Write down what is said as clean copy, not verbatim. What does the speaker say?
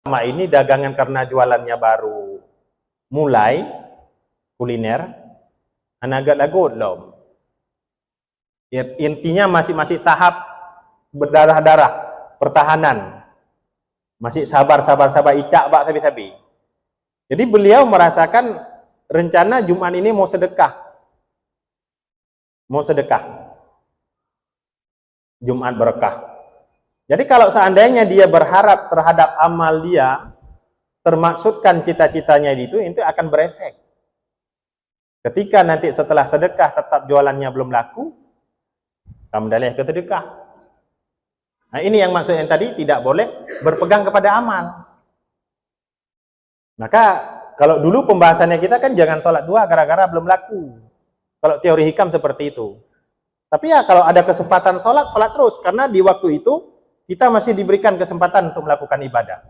Selama ini dagangan karena jualannya baru mulai kuliner, agak lagut loh. Intinya masih tahap berdarah-darah pertahanan, masih sabar itak bak sabi-sabi. Jadi beliau merasakan rencana Jumat ini mau sedekah Jumat berkah. Jadi kalau seandainya dia berharap terhadap amal dia, termaksudkan cita-citanya itu akan berefek. Ketika nanti setelah sedekah tetap jualannya belum laku, kamu dalih ke sedekah. Nah ini yang maksudnya tadi, tidak boleh berpegang kepada amal. Maka kalau dulu pembahasannya kita kan jangan sholat dua gara-gara belum laku. Kalau teori hikam seperti itu. Tapi ya kalau ada kesempatan sholat terus. Karena di waktu itu kita masih diberikan kesempatan untuk melakukan ibadah.